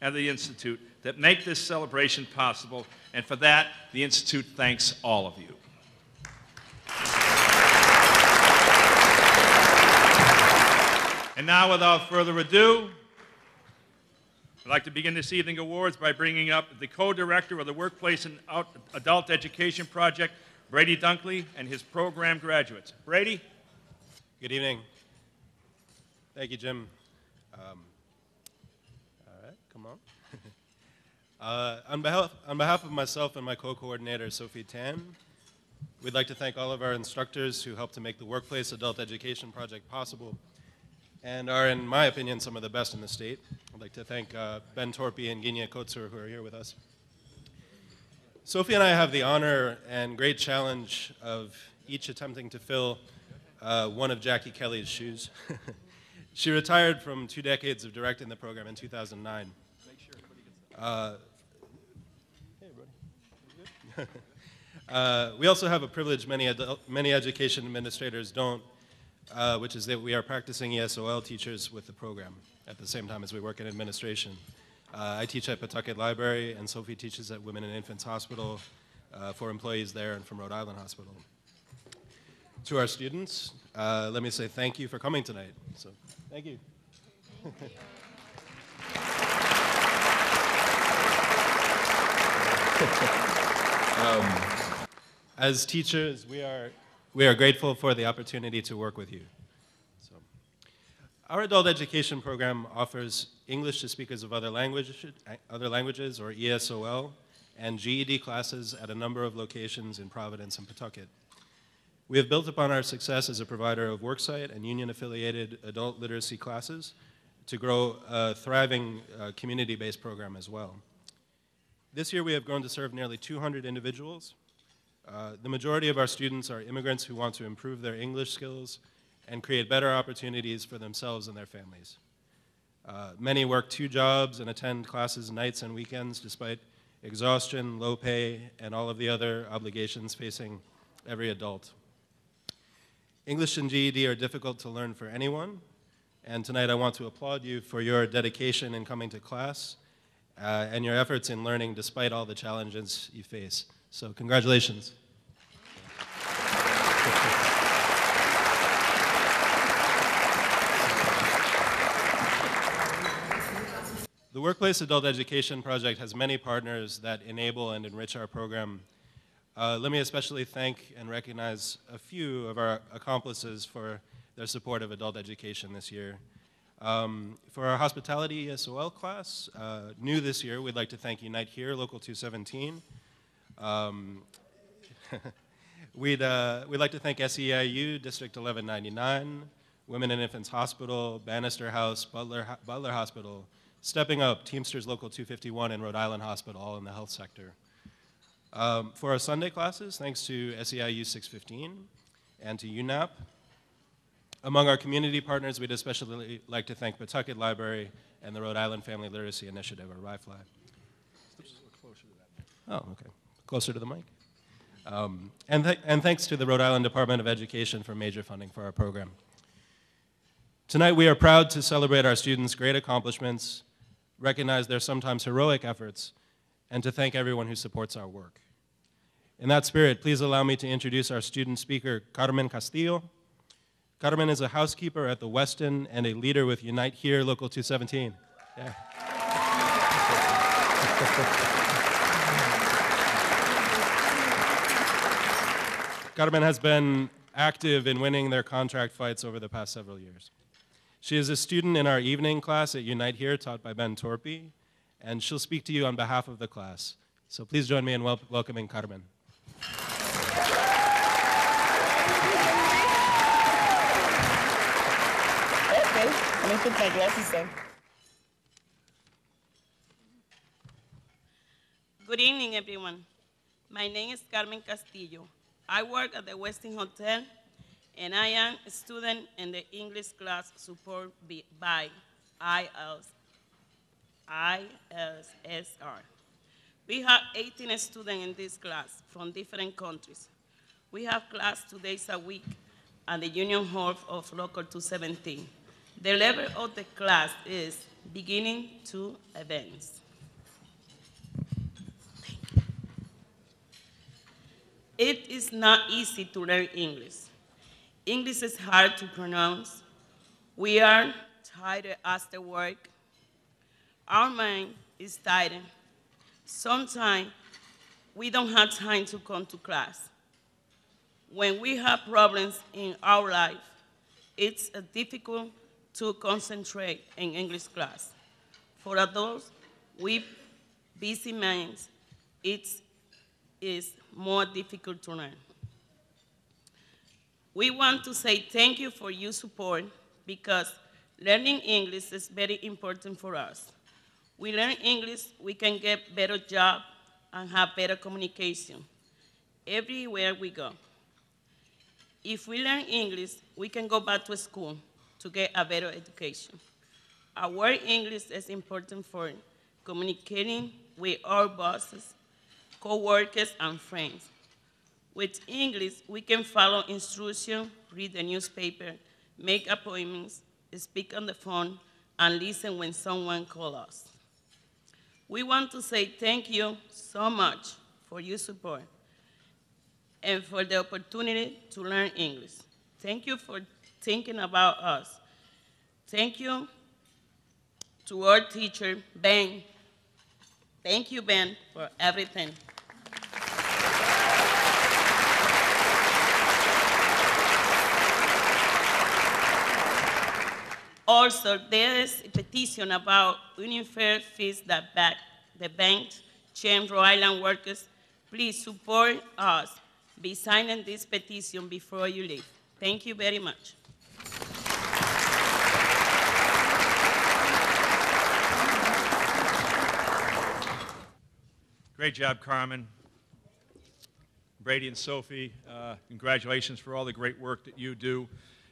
and the Institute that make this celebration possible, and for that, the Institute thanks all of you. And now, without further ado, I'd like to begin this evening awards by bringing up the co-director of the Workplace and Adult Education Project, Brady Dunkley, and his program graduates. Brady? Good evening. Thank you, Jim. All right, come on. On behalf of myself and my co-coordinator, Sophie Tan, we'd like to thank all of our instructors who helped to make the Workplace Adult Education Project possible and are, in my opinion, some of the best in the state. I'd like to thank Ben Torpy and Ginia Kotsur, who are here with us. Sophie and I have the honor and great challenge of each attempting to fill one of Jackie Kelly's shoes. She retired from 2 decades of directing the program in 2009. Hey, buddy. We also have a privilege many education administrators don't, which is that we are practicing ESOL teachers with the program at the same time as we work in administration. I teach at Pawtucket Library, and Sophie teaches at Women and Infants Hospital for employees there and from Rhode Island Hospital. To our students, let me say thank you for coming tonight. So, thank you. As teachers, we are grateful for the opportunity to work with you. So, our adult education program offers English to speakers of other languages, or ESOL, and GED classes at a number of locations in Providence and Pawtucket. We have built upon our success as a provider of worksite and union-affiliated adult literacy classes to grow a thriving community-based program as well. This year we have grown to serve nearly 200 individuals. The majority of our students are immigrants who want to improve their English skills and create better opportunities for themselves and their families. Many work 2 jobs and attend classes nights and weekends despite exhaustion, low pay, and all of the other obligations facing every adult. English and GED are difficult to learn for anyone, and tonight I want to applaud you for your dedication in coming to class and your efforts in learning despite all the challenges you face. So congratulations. The Workplace Adult Education Project has many partners that enable and enrich our program. Let me especially thank and recognize a few of our accomplices for their support of adult education this year. For our hospitality ESOL class, new this year, we'd like to thank Unite Here, Local 217. We'd like to thank SEIU, District 1199, Women and Infants Hospital, Bannister House, Butler Hospital, Stepping Up, Teamsters Local 251, and Rhode Island Hospital, all in the health sector. For our Sunday classes, thanks to SEIU 615 and to UNAP. Among our community partners, we'd especially like to thank Pawtucket Library and the Rhode Island Family Literacy Initiative, or RIFLI. Oh, okay. Closer to the mic. And thanks to the Rhode Island Department of Education for major funding for our program. Tonight, we are proud to celebrate our students' great accomplishments, recognize their sometimes heroic efforts, and to thank everyone who supports our work. In that spirit, please allow me to introduce our student speaker, Carmen Castillo. Carmen is a housekeeper at the Westin and a leader with Unite Here, Local 217. Yeah. Carmen has been active in winning their contract fights over the past several years. She is a student in our evening class at Unite Here, taught by Ben Torpy, and she'll speak to you on behalf of the class. So please join me in welcoming Carmen. Okay, let me put my glasses on. Good evening, everyone. My name is Carmen Castillo. I work at the Westin Hotel, and I am a student in the English class supported by ILSR. We have 18 students in this class from different countries. We have class 2 days a week at the Union Hall of Local 217. The level of the class is beginning to advanced. It is not easy to learn English. English is hard to pronounce. We are tired after work. Our mind is tired. Sometimes we don't have time to come to class. When we have problems in our life, it's difficult to concentrate in English class. For adults with busy minds, it is more difficult to learn. We want to say thank you for your support because learning English is very important for us. We learn English, we can get better job and have better communication everywhere we go. If we learn English, we can go back to school to get a better education. Our English is important for communicating with our bosses, co-workers, and friends. With English, we can follow instructions, read the newspaper, make appointments, speak on the phone, and listen when someone calls us. We want to say thank you so much for your support and for the opportunity to learn English. Thank you for thinking about us. Thank you to our teacher, Ben. Thank you, Ben, for everything. Also, there is a petition about unfair fees that the banks charge Rhode Island workers. Please support us by signing this petition before you leave. Thank you very much. Great job, Carmen. Brady and Sophie, congratulations for all the great work that you do,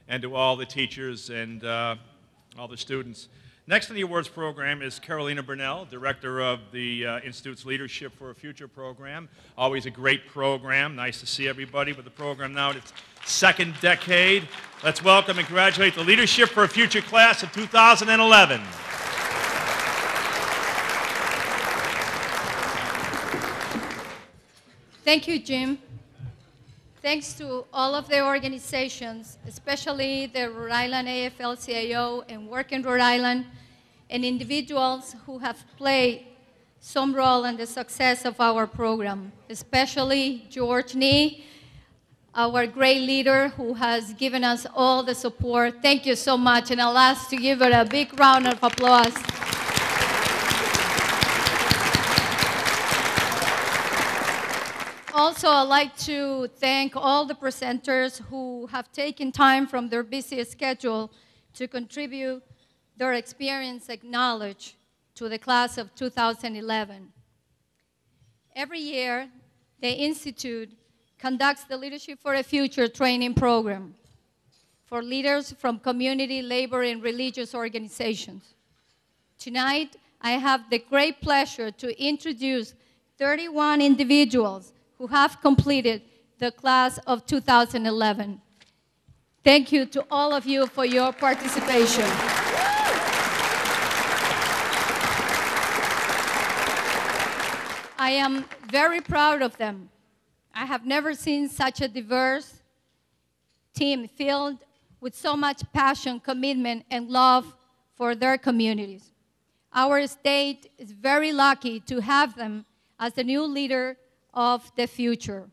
and to all the teachers and all the students. Next in the awards program is Carolina Burnell, Director of the Institute's Leadership for a Future program. Always a great program. Nice to see everybody with the program now in its second decade. Let's welcome and congratulate the Leadership for a Future class of 2011. Thank you, Jim. Thanks to all of the organizations, especially the Rhode Island AFL-CIO and Work in Rhode Island, and individuals who have played some role in the success of our program, especially George Nee, our great leader who has given us all the support. Thank you so much, and I'll ask to give it a big round of applause. Also, I'd like to thank all the presenters who have taken time from their busy schedule to contribute their experience and knowledge to the class of 2011. Every year, the Institute conducts the Leadership for a Future training program for leaders from community, labor, and religious organizations. Tonight, I have the great pleasure to introduce 31 individuals who have completed the class of 2011. Thank you to all of you for your participation. I am very proud of them. I have never seen such a diverse team filled with so much passion, commitment, and love for their communities. Our state is very lucky to have them as the new leader of the future.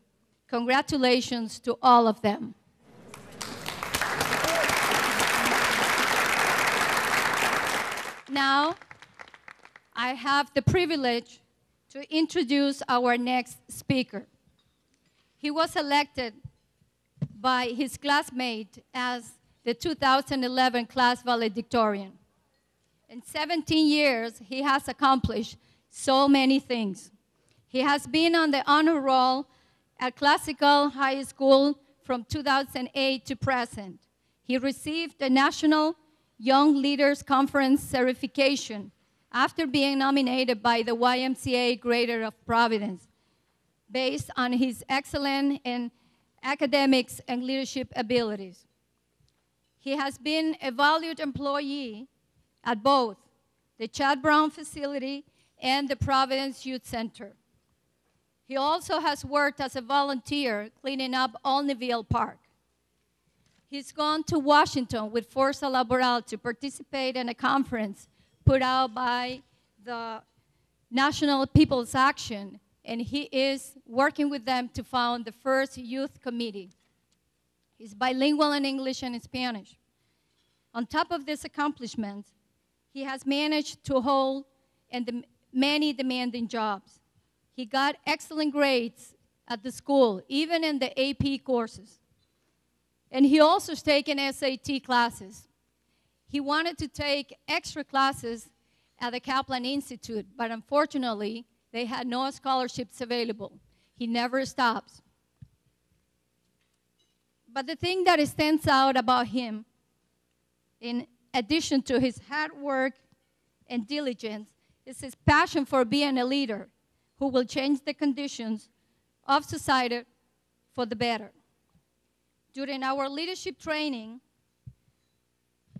Congratulations to all of them. Now, I have the privilege to introduce our next speaker. He was elected by his classmate as the 2011 class valedictorian. In 17 years, he has accomplished so many things. He has been on the honor roll at Classical High School from 2008 to present. He received the National Young Leaders Conference certification after being nominated by the YMCA Greater of Providence, based on his excellent in academics and leadership abilities. He has been a valued employee at both the Chad Brown facility and the Providence Youth Center. He also has worked as a volunteer cleaning up Olneyville Park. He's gone to Washington with Forza Laboral to participate in a conference put out by the National People's Action, and he is working with them to found the first youth committee. He's bilingual in English and Spanish. On top of this accomplishment, he has managed to hold many demanding jobs. He got excellent grades at the school, even in the AP courses. And he also has taken SAT classes. He wanted to take extra classes at the Kaplan Institute, but unfortunately, they had no scholarships available. He never stops. But the thing that stands out about him, in addition to his hard work and diligence, is his passion for being a leader who will change the conditions of society for the better. During our leadership training,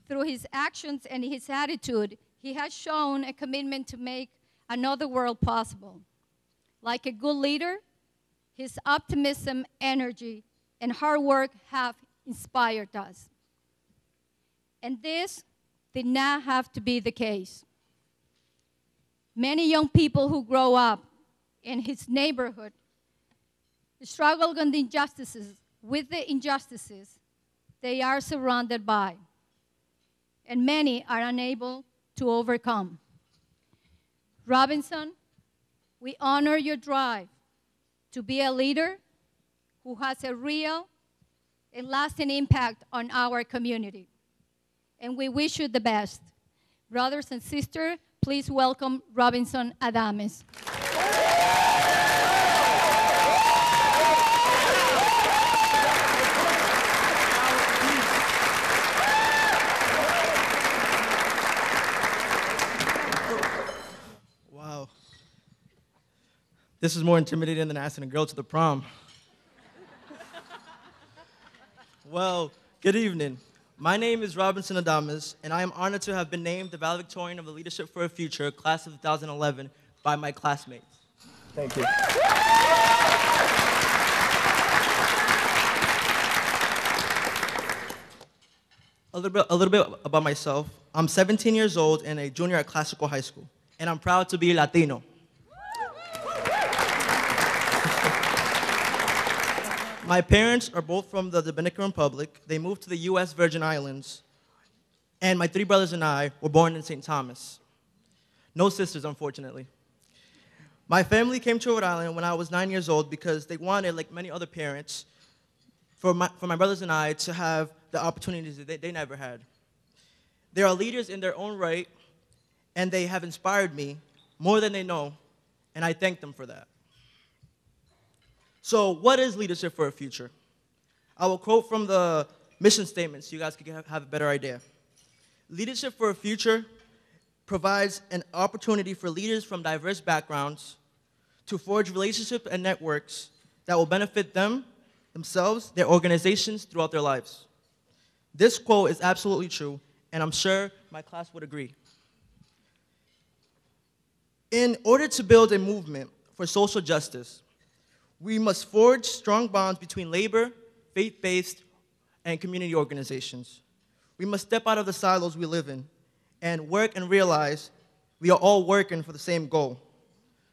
through his actions and his attitude, he has shown a commitment to make another world possible. Like a good leader, his optimism, energy, and hard work have inspired us. And this did not have to be the case. Many young people who grow up in his neighborhood struggle with the injustices they are surrounded by, and many are unable to overcome. Robinson, we honor your drive to be a leader who has a real and lasting impact on our community. And we wish you the best. Brothers and sisters, please welcome Robinson Adames. Wow. This is more intimidating than asking a girl to the prom. Well, good evening. My name is Robinson Adames, and I am honored to have been named the valedictorian of the Leadership for a Future class of 2011 by my classmates. Thank you. a little bit about myself. I'm 17 years old and a junior at Classical High School, and I'm proud to be Latino. My parents are both from the Dominican Republic. They moved to the U.S. Virgin Islands, and my 3 brothers and I were born in St. Thomas. No sisters, unfortunately. My family came to Rhode Island when I was 9 years old because they wanted, like many other parents, for my brothers and I to have the opportunities that they never had. They are leaders in their own right, and they have inspired me more than they know, and I thank them for that. So what is Leadership for a Future? I will quote from the mission statement so you guys can have a better idea. Leadership for a Future provides an opportunity for leaders from diverse backgrounds to forge relationships and networks that will benefit themselves, their organizations throughout their lives. This quote is absolutely true, and I'm sure my class would agree. In order to build a movement for social justice, we must forge strong bonds between labor, faith-based, and community organizations. We must step out of the silos we live in and work and realize we are all working for the same goal: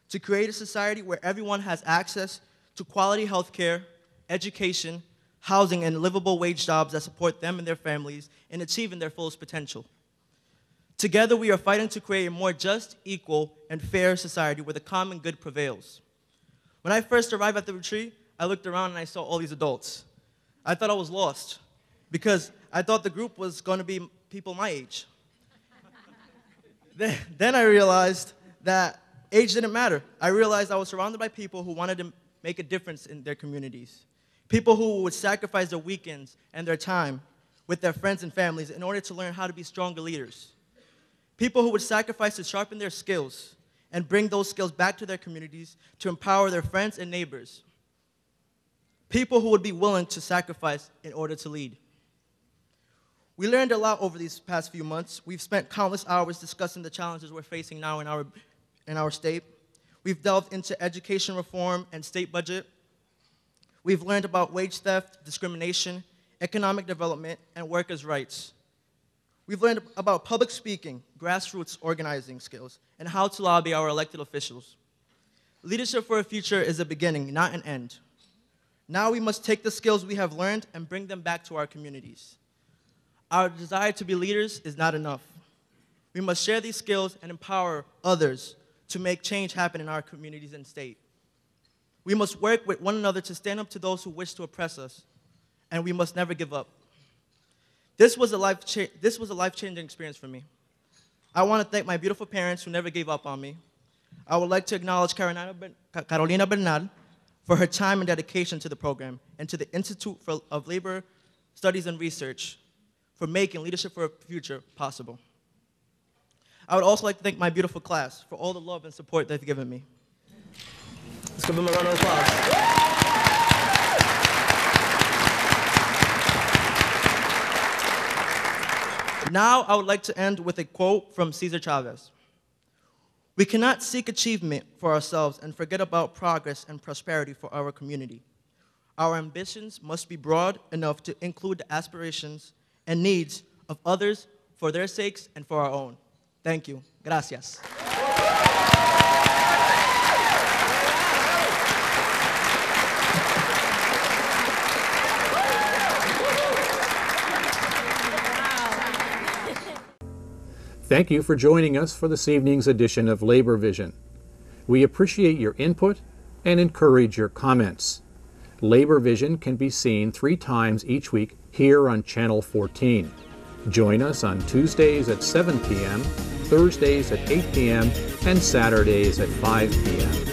to create a society where everyone has access to quality health care, education, housing, and livable wage jobs that support them and their families in achieving their fullest potential. Together, we are fighting to create a more just, equal, and fair society where the common good prevails. When I first arrived at the retreat, I looked around and I saw all these adults. I thought I was lost because I thought the group was going to be people my age. Then I realized that age didn't matter. I realized I was surrounded by people who wanted to make a difference in their communities. People who would sacrifice their weekends and their time with their friends and families in order to learn how to be stronger leaders. People who would sacrifice to sharpen their skills and bring those skills back to their communities to empower their friends and neighbors. People who would be willing to sacrifice in order to lead. We learned a lot over these past few months. We've spent countless hours discussing the challenges we're facing now in our state. We've delved into education reform and state budget. We've learned about wage theft, discrimination, economic development, and workers' rights. We've learned about public speaking, grassroots organizing skills, and how to lobby our elected officials. Leadership for a Future is a beginning, not an end. Now we must take the skills we have learned and bring them back to our communities. Our desire to be leaders is not enough. We must share these skills and empower others to make change happen in our communities and state. We must work with one another to stand up to those who wish to oppress us, and we must never give up. This was a life-changing experience for me. I want to thank my beautiful parents who never gave up on me. I would like to acknowledge Carolina Bernal for her time and dedication to the program, and to the Institute of Labor Studies and Research for making Leadership for a Future possible. I would also like to thank my beautiful class for all the love and support they've given me. Let's give them a round of applause. Now, I would like to end with a quote from Cesar Chavez. We cannot seek achievement for ourselves and forget about progress and prosperity for our community. Our ambitions must be broad enough to include the aspirations and needs of others for their sakes and for our own. Thank you. Gracias. Thank you for joining us for this evening's edition of Labor Vision. We appreciate your input and encourage your comments. Labor Vision can be seen 3 times each week here on Channel 14. Join us on Tuesdays at 7 p.m., Thursdays at 8 p.m., and Saturdays at 5 p.m.